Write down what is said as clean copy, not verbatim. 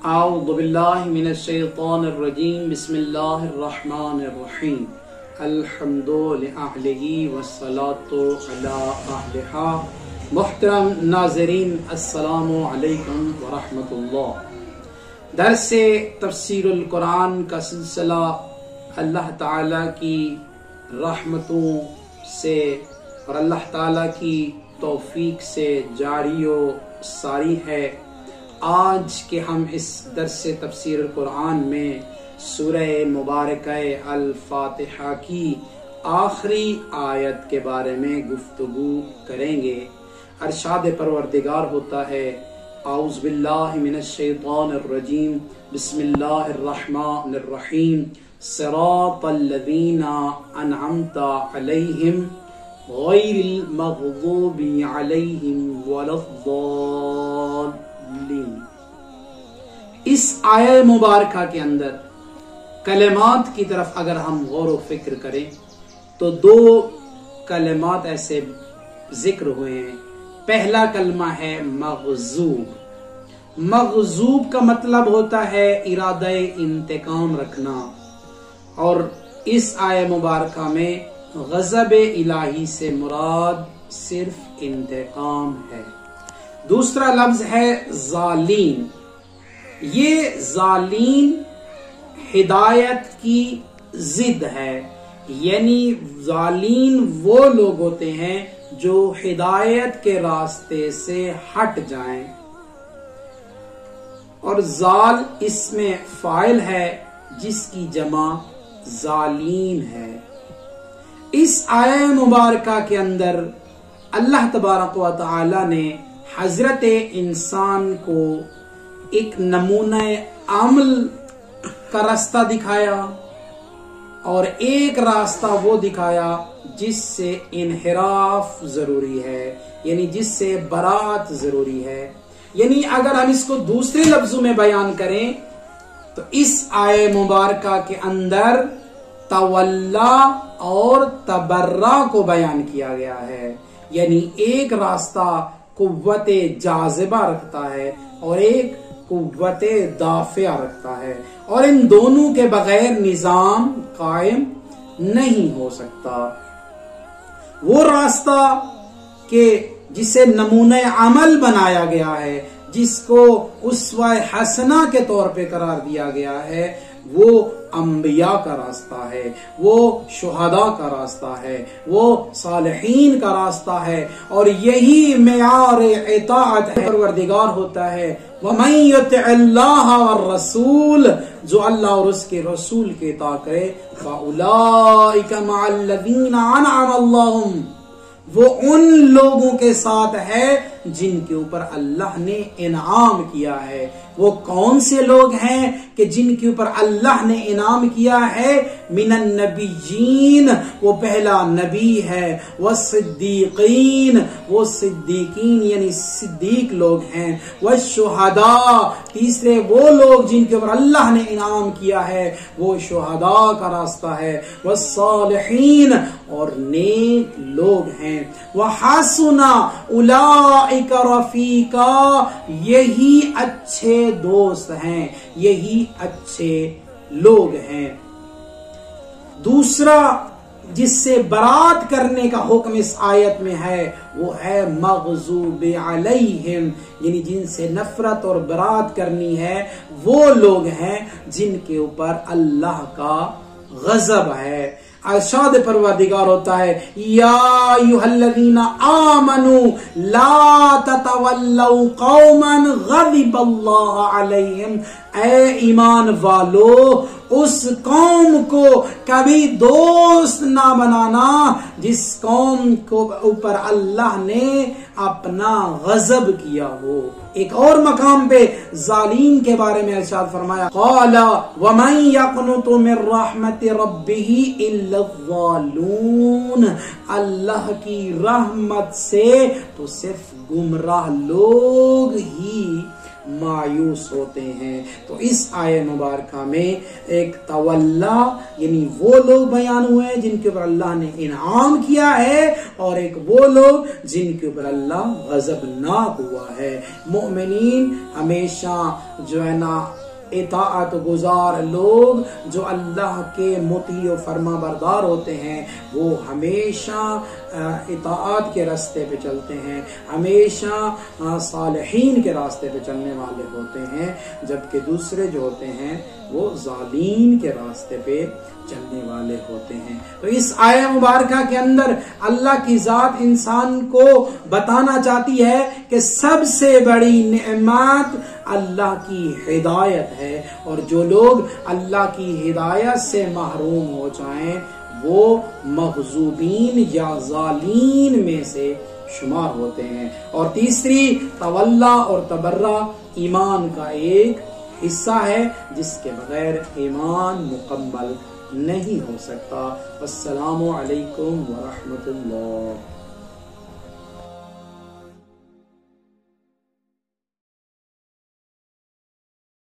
औज़ु बिल्लाहि मिनश्शैतानिर्रजीम बिस्मिल्लाहिर्रहमानिर्रहीम अल्हम्दुलिल्लाहि वस्सलातु अला अहलिहा। मुहतरम नाज़रीन, अस्सलामु अलैकुम व रहमतुल्लाह। दर्से तफसीरुल कुरान का सिलसिला अल्लाह ताला की रहमतों से और अल्लाह ताला की तौफीक से जारी व सारी है। आज के हम इस दर्से तफसीरुल कुरान में सूरह मुबारका अल फातिहा की आखिरी आयत के बारे में गुफ्तगू करेंगे। अरशाद परवरदिगार होता है, औज़ु बिल्लाहि मिनश्शैतानिर्रजीम बिस्मिल्लाहिर्रहमानिर्रहीम सिरातल्लज़ीना अनअमता अलैहिम गैरिल मग़ज़ूबि अलैहिम वलद्दाल्लीन। इस आयत मुबारका के अंदर कलमात की तरफ अगर हम गौर व फिक्र करें तो दो कलमात ऐसे जिक्र हुए हैं। पहला कलमा है मग़ज़ूब। मग़ज़ूब का मतलब होता है इरादा इंतकाम रखना, और इस आयत मुबारका में गज़ब इलाही से मुराद सिर्फ इंतकाम है। दूसरा लफ्ज है ज़ालीन। ये ज़ालीन हिदायत की जिद है, यानी ज़ालीन वो लोग होते हैं जो हिदायत के रास्ते से हट जाएं, और ज़ाल इसमें फाइल है जिसकी जमा ज़ालीन है। इस आयत मुबारका के अंदर अल्लाह तबारक व तआला ने हजरत इंसान को एक नमूना अमल का रास्ता दिखाया और एक रास्ता वो दिखाया जिससे इनहिराफ जरूरी है, यानी जिससे बरात जरूरी है। यानी अगर हम इसको दूसरे लफ्जों में बयान करें तो इस आयत मुबारका के अंदर तवल्ला और तबर्रा को बयान किया गया है, यानी एक रास्ता कुव्वते जाज़िबा रखता है और एक कुव्वते दाफिया रखता है, और इन दोनों के बगैर निजाम कायम नहीं हो सकता। वो रास्ता के जिसे नमूने अमल बनाया गया है, जिसको उस्वा हसना के तौर पे करार दिया गया है, वो अंबिया का रास्ता है, वो शुहदा का रास्ता है, वो सालिहीन का रास्ता है, और यही मेयार इताअत है। परवरदिगार होता है वमन युतिअल्लाह वर रसूल, जो अल्लाह और उसके रसूल के इताअत करे, फउलाइका मअल्लज़ीना अनअम अल्लाहुम, वो उन लोगों के साथ है जिनके ऊपर अल्लाह ने इनाम किया है। वो कौन से लोग हैं कि जिनके ऊपर अल्लाह ने इनाम किया है? मिनन नबीयीन, वो पहला नबी है, वह सिद्दीकीन, वो सिद्दीकीन यानी सिद्दीक लोग हैं, वह शुहदा, तीसरे वो लोग जिनके ऊपर अल्लाह ने इनाम किया है, वो शुहदा का रास्ता है, वह सालिहीन, और नेक लोग हैं, वह हसना उलाइका रफीका, यही अच्छे दोस्त हैं, यही अच्छे लोग हैं। दूसरा जिससे बरात करने का हुक्म इस आयत में है वो है मग़ज़ूब अलैहिम, यानी जिनसे नफरत और बरात करनी है वो लोग हैं जिनके ऊपर अल्लाह का गज़ब है। अरशाद परवरदिगार होता है, या अय्युहल्लज़ीना आमनू ला ततवल्लौ कौमन ग़ज़िबल्लाहु अलैहिम, ऐ ईमान वालो उस कौम को कभी दोस्त ना बनाना जिस कौम को ऊपर अल्लाह ने अपना गजब किया हो। एक और मकाम पे जालिम के बारे में इरशाद फरमाया, क़ाला वमन यक़नुतु मिन रहमति रब्बिही इल्ला ज़ालून, अल्लाह की रहमत से तो सिर्फ गुमराह लोग ही मायूस होते हैं। तो इस आय मुबारका में एक तवल्ला यानी वो लोग बयान हुए हैं जिनके ऊपर अल्लाह ने इनाम किया है, और एक वो लोग जिनके ऊपर अल्लाह गज़बनाक हुआ है। मोमिनीन हमेशा जो है ना इताअत गुजार लोग, जो अल्लाह के मुती और फरमा बरदार होते हैं, वो हमेशा इताअत के रास्ते पे चलते हैं, हमेशा सालिहीन के रास्ते पे चलने वाले होते हैं, जबकि दूसरे जो होते हैं वो जालीम के रास्ते पे चलने वाले होते हैं। तो इस आया मुबारका के अंदर अल्लाह की जात इंसान को बताना चाहती है कि सबसे बड़ी नेमत अल्लाह की हिदायत है, और जो लोग अल्लाह की हिदायत से महरूम हो जाएं वो मग़ज़ूबीन या ज़ालीन में से शुमार होते हैं। और तीसरी, तवल्ला और तबर्रा ईमान का एक हिस्सा है जिसके बगैर ईमान मुकम्मल नहीं हो सकता। अस्सलामु अलैकुम व रहमतुल्लाह।